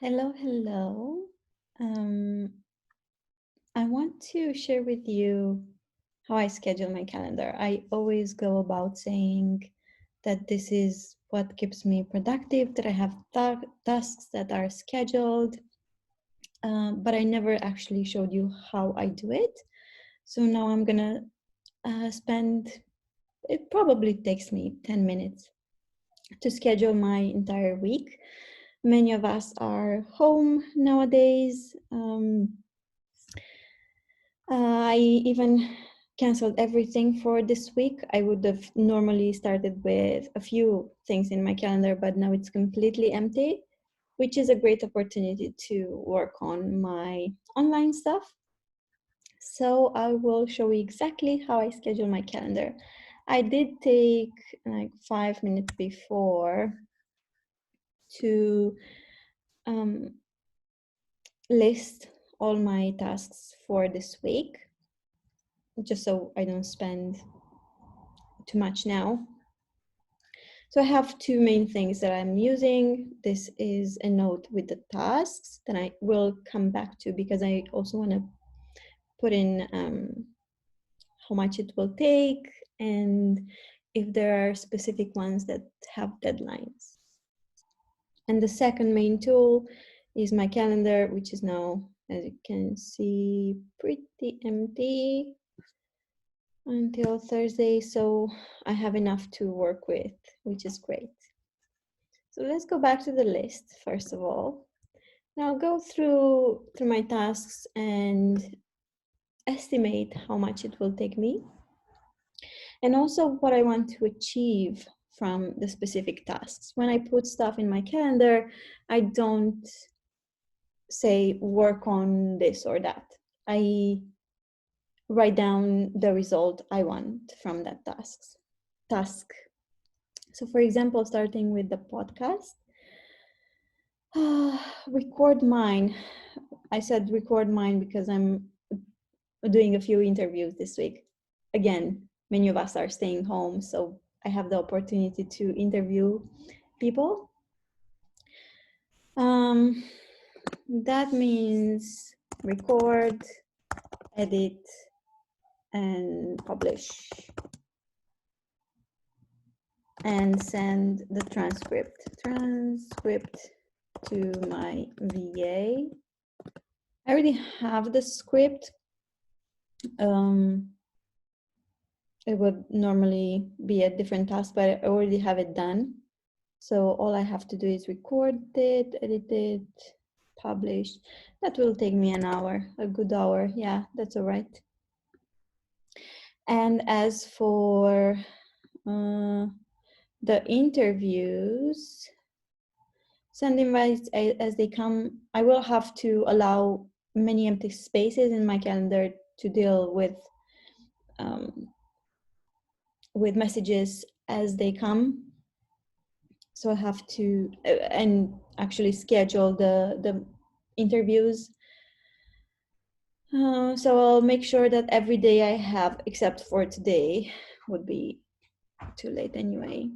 Hello, hello. Um, I want to share with you how I schedule my calendar. I always go about saying that this is what keeps me productive, that I have tasks that are scheduled, but I never actually showed you how I do it. So now I'm gonna spend, it probably takes me 10 minutes to schedule my entire week. Many of us are home nowadays. I even canceled everything for this week. I would have normally started with a few things in my calendar, but now it's completely empty, which is a great opportunity to work on my online stuff. So I will show you exactly how I schedule my calendar. I did take like 5 minutes before to um, list all my tasks for this week, just so I don't spend too much now. So I have two main things that I'm using. This is a note with the tasks that I will come back to because I also want to put in how much it will take and if there are specific ones that have deadlines. And the second main tool is my calendar, which is now, as you can see, pretty empty until Thursday. So I have enough to work with, which is great. So let's go back to the list first of all. Now I'll go through my tasks and estimate how much it will take me, and also what I want to achieve from the specific tasks. When I put stuff in my calendar, I don't say work on this or that. I write down the result I want from that task. So for example, starting with the podcast, record mine. I said record mine because I'm doing a few interviews this week. Again, many of us are staying home, so I have the opportunity to interview people. That means record, edit, and publish, and send the transcript to my VA. I already have the script. It would normally be a different task, but I already have it done. So all I have to do is record it, edit it, publish. That will take me an hour, a good hour. Yeah, that's all right. And as for the interviews, send invites as they come. I will have to allow many empty spaces in my calendar to deal with messages as they come. So I have to and actually schedule the interviews. So I'll make sure that every day I have, except for today, would be too late anyway.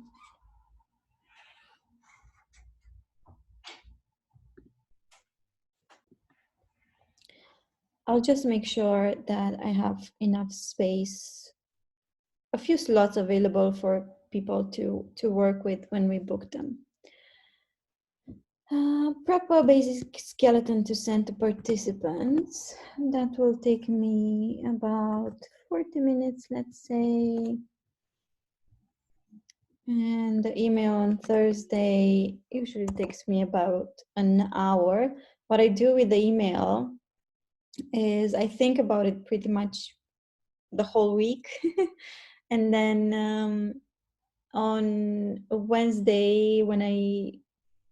I'll just make sure that I have enough space, a few slots available for people to work with when we book them. Prep a basic skeleton to send to participants. That will take me about 40 minutes, let's say. And the email on Thursday usually takes me about an hour. What I do with the email is I think about it pretty much the whole week. And then on Wednesday, when I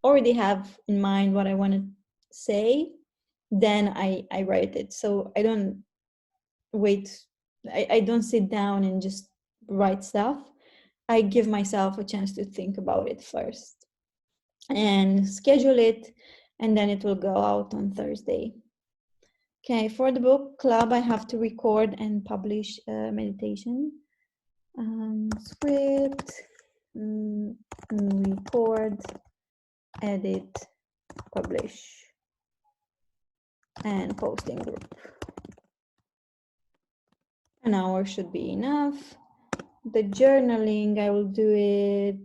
already have in mind what I want to say, then I write it. So I don't wait, I don't sit down and just write stuff. I give myself a chance to think about it first and schedule it, and then it will go out on Thursday. Okay, for the book club, I have to record and publish a meditation. Script, record, edit, publish, and posting group. An hour should be enough. The journaling, I will do it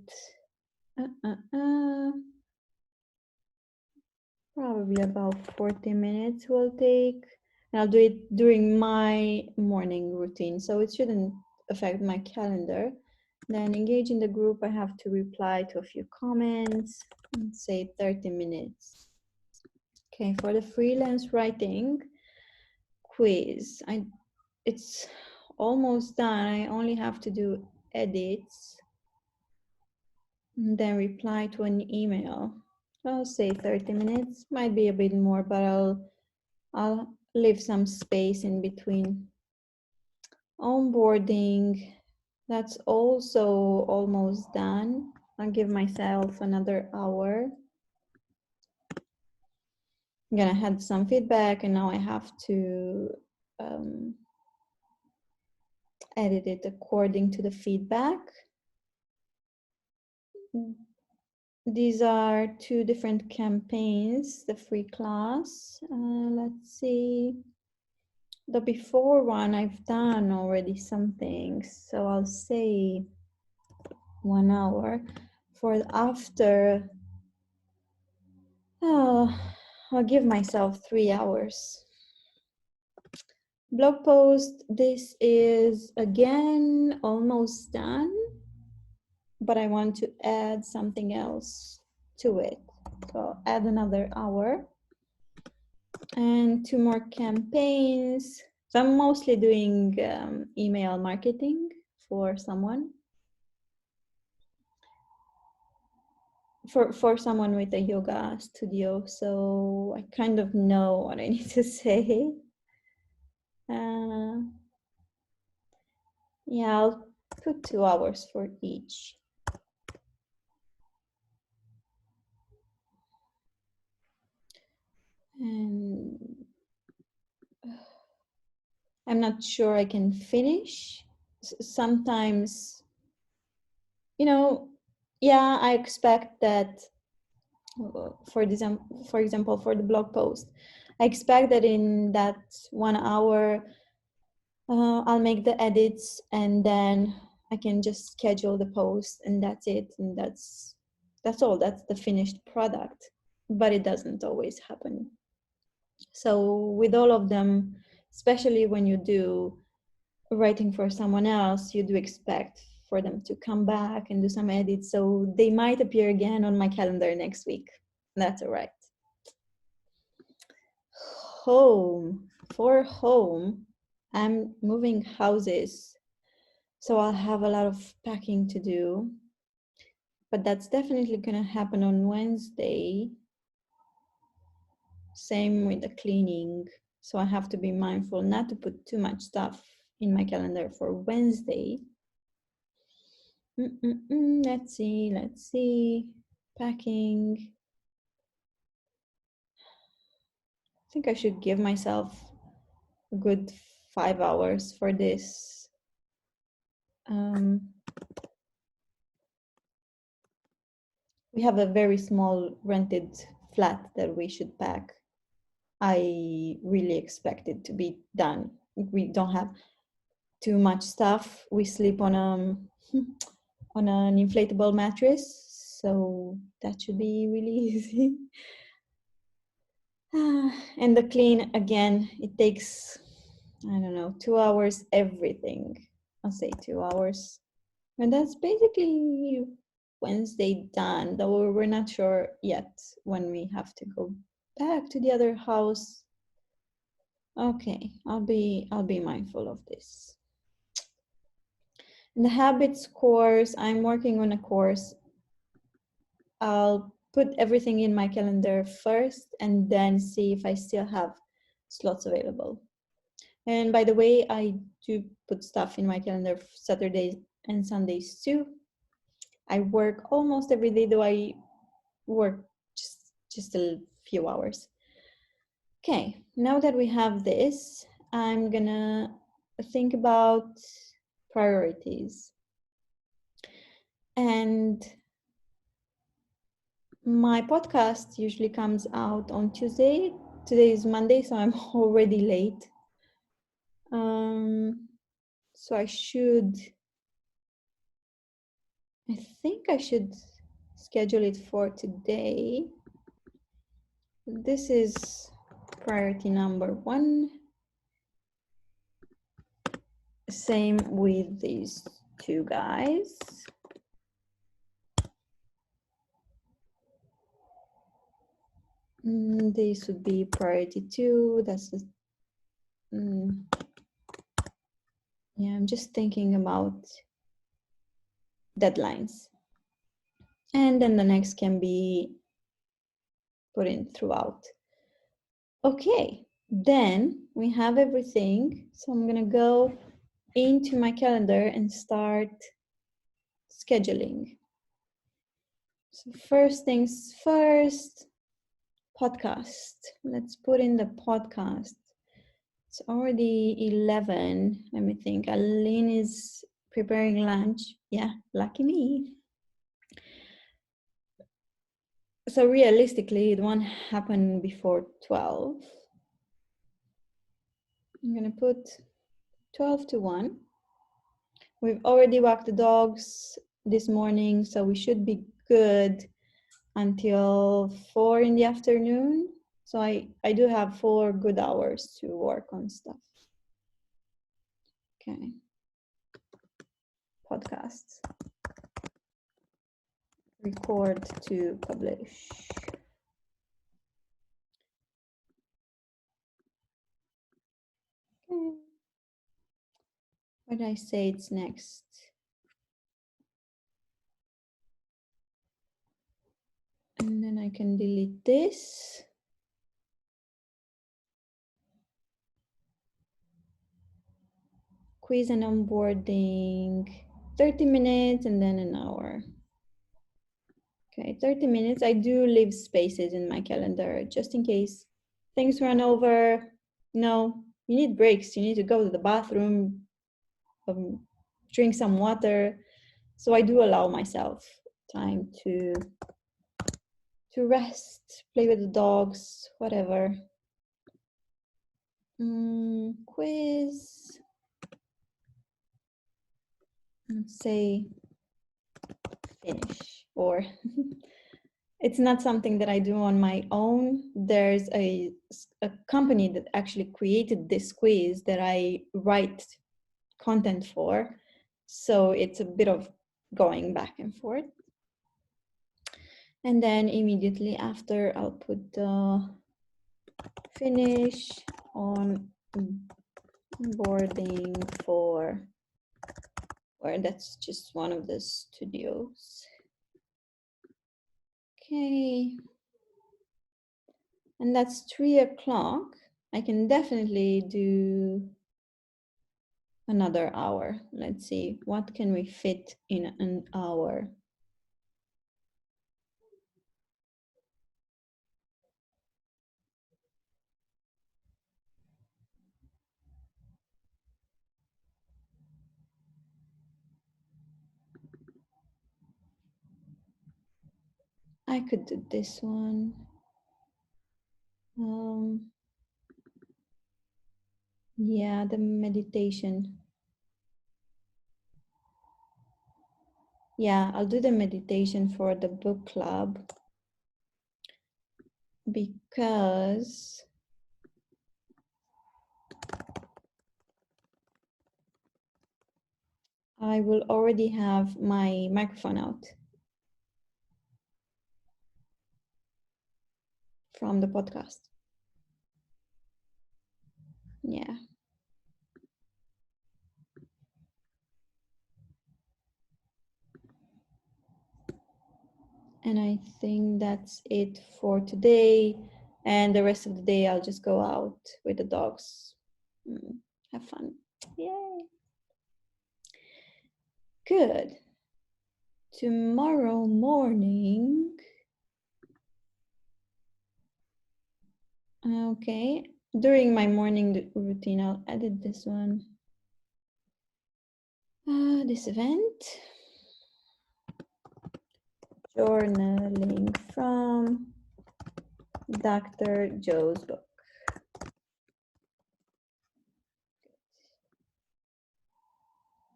probably about 40 minutes will take. And I'll do it during my morning routine, so it shouldn't affect my calendar. Then engage in the group, I have to reply to a few comments, say 30 minutes. Okay, for the freelance writing quiz, it's almost done. I only have to do edits and then reply to an email. I'll say 30 minutes, might be a bit more, but I'll leave some space in between. Onboarding, that's also almost done. I'll give myself another hour. I'm gonna have some feedback, and now I have to edit it according to the feedback. These are 2 different campaigns, the free class. Let's see. The before one, I've done already some things, so I'll say 1 hour. For the after, I'll give myself 3 hours. Blog post, this is again almost done, but I want to add something else to it. So I'll add another hour. And 2 more campaigns. So I'm mostly doing email marketing for someone. For someone with a yoga studio. So I kind of know what I need to say. Yeah, I'll put 2 hours for each. And I'm not sure I can finish. Sometimes, you know, yeah, I expect that, for example, for the blog post, I expect that in that 1 hour, I'll make the edits and then I can just schedule the post and that's it. And that's all, that's the finished product, but it doesn't always happen. So with all of them, especially when you do writing for someone else, you do expect for them to come back and do some edits. So they might appear again on my calendar next week. That's all right. Home. For home, I'm moving houses. So I'll have a lot of packing to do. But that's definitely gonna happen on Wednesday. Same with the cleaning. So I have to be mindful not to put too much stuff in my calendar for Wednesday. Let's see. Packing. I think I should give myself a good 5 hours for this. We have a very small rented flat that we should pack. I really expect it to be done. We don't have too much stuff. We sleep on on an inflatable mattress, so that should be really easy. And the clean, again, it takes, I don't know, 2 hours everything. I'll say 2 hours. And that's basically Wednesday done, though we're not sure yet when we have to go back to the other house. Okay, I'll be mindful of this. In the habits course, I'm working on a course. I'll put everything in my calendar first and then see if I still have slots available. And by the way, I do put stuff in my calendar Saturdays and Sundays too. I work almost every day, though I work just a few hours. Okay, now that we have this, I'm gonna think about priorities. And My podcast usually comes out on Tuesday. Today is Monday, so I'm already late. So I think I should schedule it for today. This is priority number 1. Same with these 2 guys. This would be priority 2. That's the, yeah, I'm just thinking about deadlines. And then the next can be put in throughout. Okay, then we have everything. So I'm gonna go into my calendar and start scheduling. So first things first, podcast. Let's put in the podcast. It's already 11. Let me think. Aline is preparing lunch. Yeah, lucky me. So realistically, it won't happen before 12. I'm gonna put 12 to 1. We've already walked the dogs this morning, so we should be good until 4 in the afternoon. So I do have 4 good hours to work on stuff. Okay. Podcasts. Record to publish. Okay. What did I say it's next? And then I can delete this. Quiz and onboarding, 30 minutes and then an hour. Okay, 30 minutes. I do leave spaces in my calendar just in case things run over. No, you need breaks. You need to go to the bathroom, drink some water. So I do allow myself time to rest, play with the dogs, whatever. Quiz. Let's say finish, or it's not something that I do on my own. There's a company that actually created this quiz that I write content for. So it's a bit of going back and forth. And then immediately after, I'll put the finish on boarding for, or that's just one of the studios. Okay. And that's 3 o'clock. I can definitely do another hour. Let's see, what can we fit in an hour? I could do this one. Yeah, the meditation. Yeah, I'll do the meditation for the book club because I will already have my microphone out from the podcast. Yeah. And I think that's it for today. And the rest of the day, I'll just go out with the dogs. Have fun. Yay. Good. Tomorrow morning. Okay. During my morning routine, I'll edit this one. This event. Journaling from Dr. Joe's book.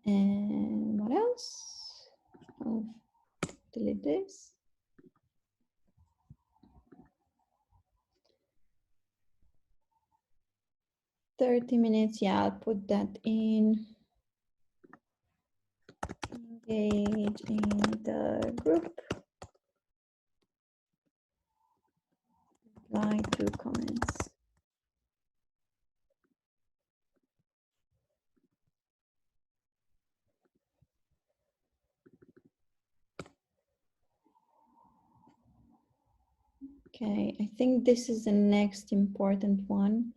And what else? I'll delete this. $30, yeah, I'll put that in. Engage in the group. Reply to comments. Okay, I think this is the next important one.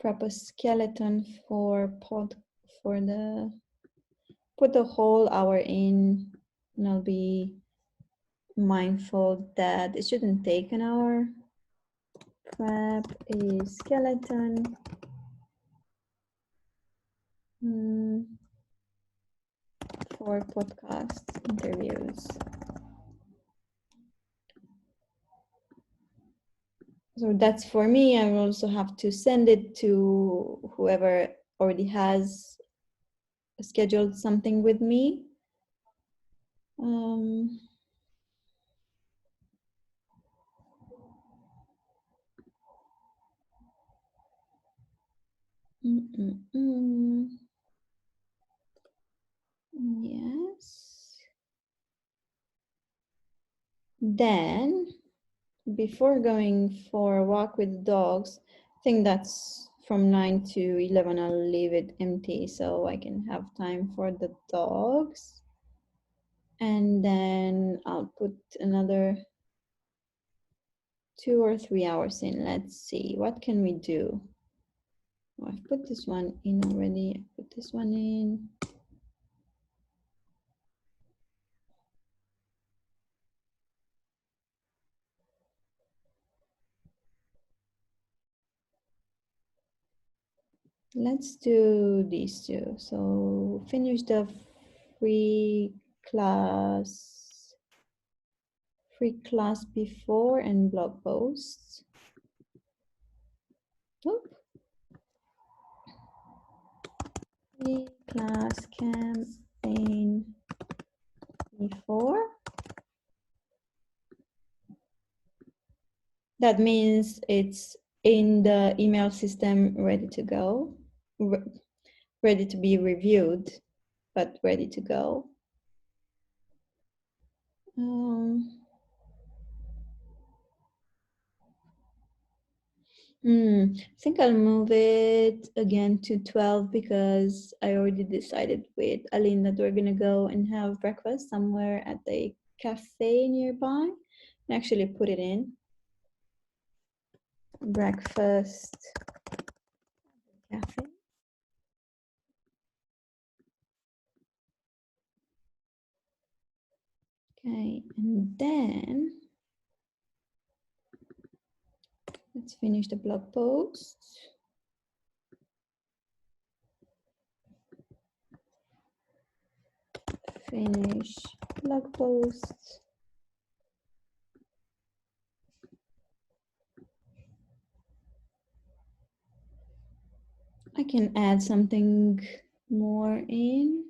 Prep a skeleton for put the whole hour in, and I'll be mindful that it shouldn't take an hour. Prep a skeleton for podcast interviews. So that's for me. I will also have to send it to whoever already has scheduled something with me. Yes. Then, before going for a walk with dogs, I think that's from 9 to 11. I'll leave it empty so I can have time for the dogs. And then I'll put another 2 or 3 hours in. Let's see, what can we do? Oh, I've put this one in already. I put this one in. Let's do these two. So finish the free class before and blog posts. Oh. Free class campaign before. That means it's in the email system, ready to go, ready to be reviewed, but ready to go. I think I'll move it again to 12 because I already decided with Aline that we're gonna go and have breakfast somewhere at a cafe nearby. And actually put it in. Breakfast cafe. Okay, and then let's finish the blog post. Finish blog post. I can add something more in.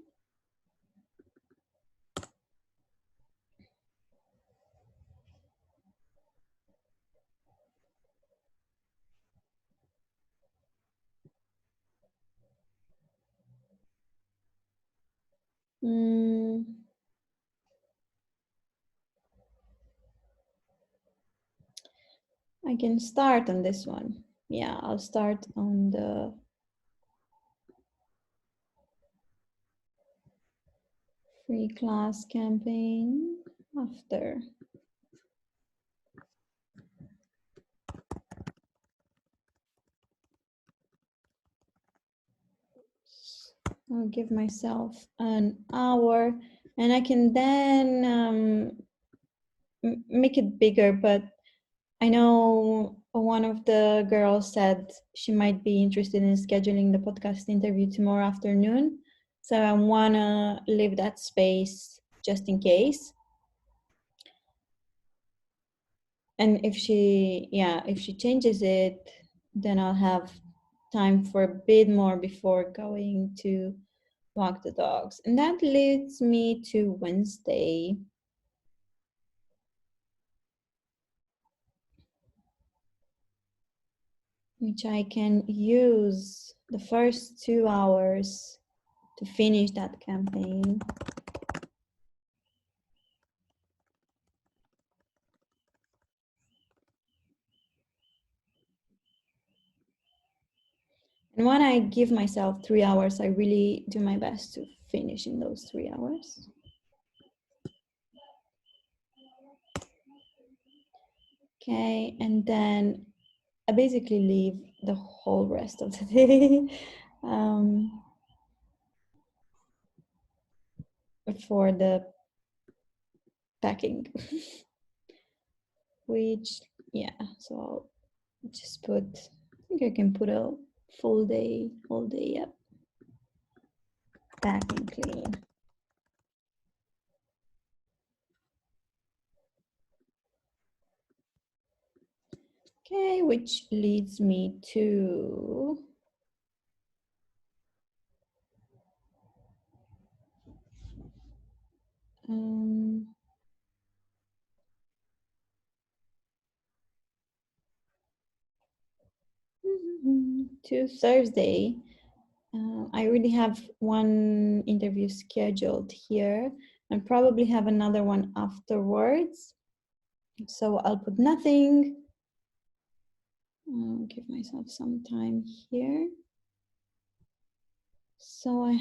I can start on this one. Yeah, I'll start on the free class campaign after. I'll give myself an hour and I can then make it bigger, but I know one of the girls said she might be interested in scheduling the podcast interview tomorrow afternoon. So I wanna leave that space just in case. And if she changes it, then I'll have time for a bit more before going to walk the dogs. And that leads me to Wednesday. Which I can use the first 2 hours to finish that campaign. And when I give myself 3 hours, I really do my best to finish in those 3 hours. Okay, and then I basically leave the whole rest of the day for the packing. Which, yeah, so I'll just put, I think I can put a full day, whole day, yep. Pack and clean. Okay, which leads me to to Thursday. I already have one interview scheduled here and probably have another one afterwards. So I'll put nothing. I'll give myself some time here. So I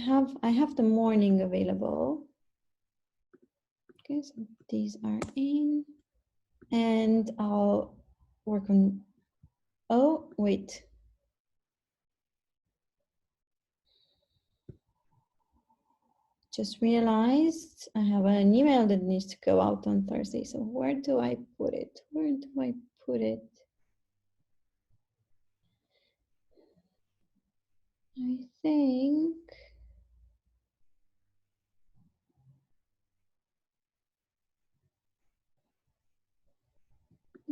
have the morning available. Okay, so these are in, and I'll work on, oh, wait. Just realized I have an email that needs to go out on Thursday. So where do I put it? Where do I put it?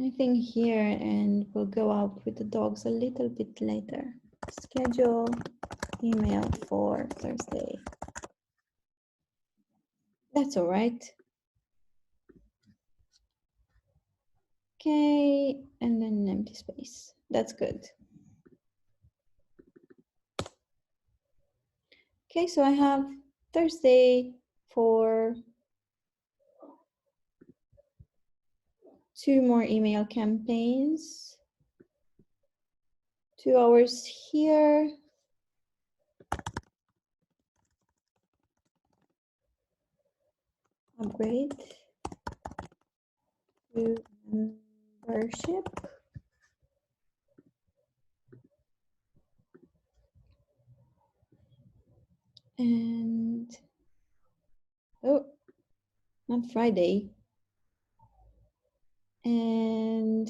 I think here, and we'll go out with the dogs a little bit later. Schedule email for Thursday. That's all right. Okay, and then an empty space. That's good. Okay, so I have Thursday for 2 more email campaigns. 2 hours here. Upgrade to membership. And, oh, not Friday. And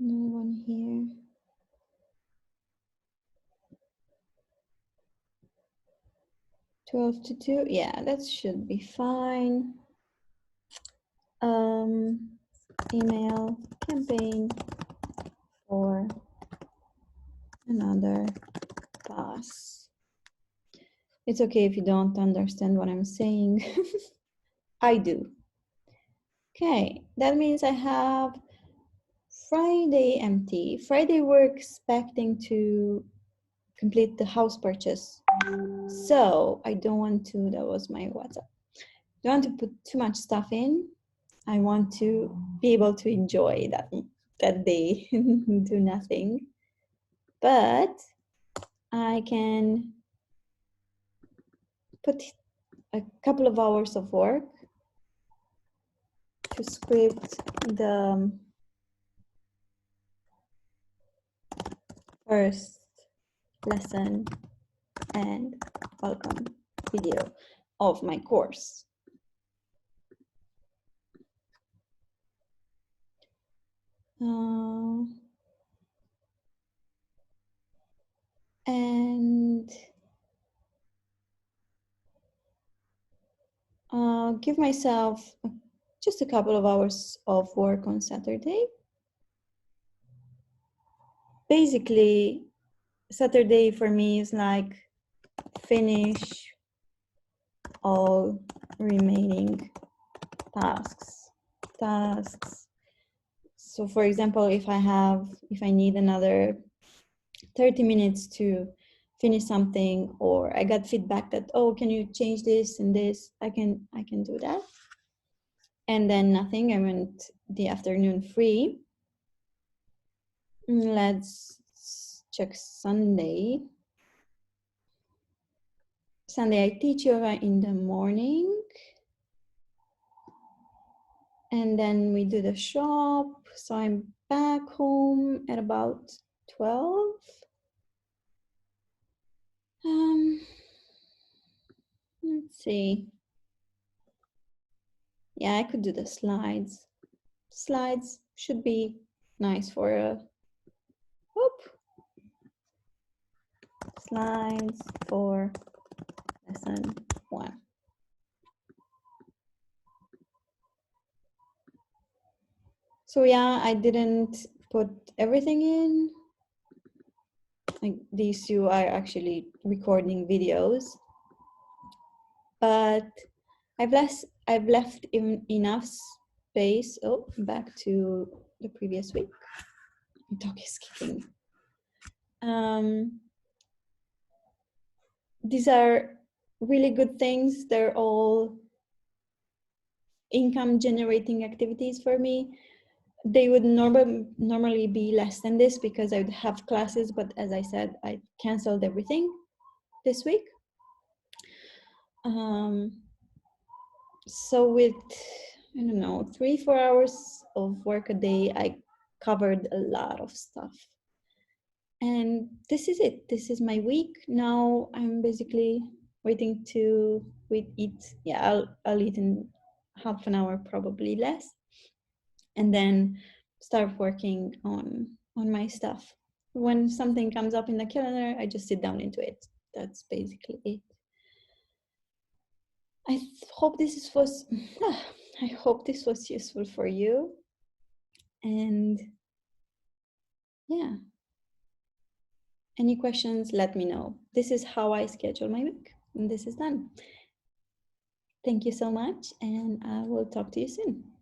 no one here. 12 to 2, yeah, that should be fine. Email campaign for another class. It's okay if you don't understand what I'm saying. I do. Okay, that means I have Friday empty. Friday we're expecting to complete the house purchase. So I don't want to, that was my WhatsApp. Don't want to put too much stuff in. I want to be able to enjoy that day, do nothing. But I can put a couple of hours of work to script the first lesson and welcome video of my course. And give myself just a couple of hours of work on Saturday. Basically, Saturday for me is like finish all remaining tasks. So for example, if I need another 30 minutes to finish something, or I got feedback that, oh, can you change this and this, I can do that. And then nothing, I went the afternoon free. Let's check Sunday. Sunday, I teach yoga in the morning. And then we do the shop. So I'm back home at about 12. Let's see. Yeah, I could do the slides. Slides should be nice for a, slides for lesson 1. So yeah, I didn't put everything in. Like these two are actually recording videos, but I've left enough space. Oh, back to the previous week. My dog is kicking. These are really good things. They're all income generating activities for me. They would normally be less than this because I would have classes, but as I said, I canceled everything this week. So with, I don't know, 3-4 hours of work a day, I covered a lot of stuff. And this is it. This is my week. Now I'm basically waiting to eat. Yeah, I'll eat in half an hour, probably less. And then start working on my stuff. When something comes up in the calendar, I just sit down into it. That's basically it. I hope this was useful for you. And yeah, any questions, let me know. This is how I schedule my week, and this is done. Thank you so much, and I will talk to you soon.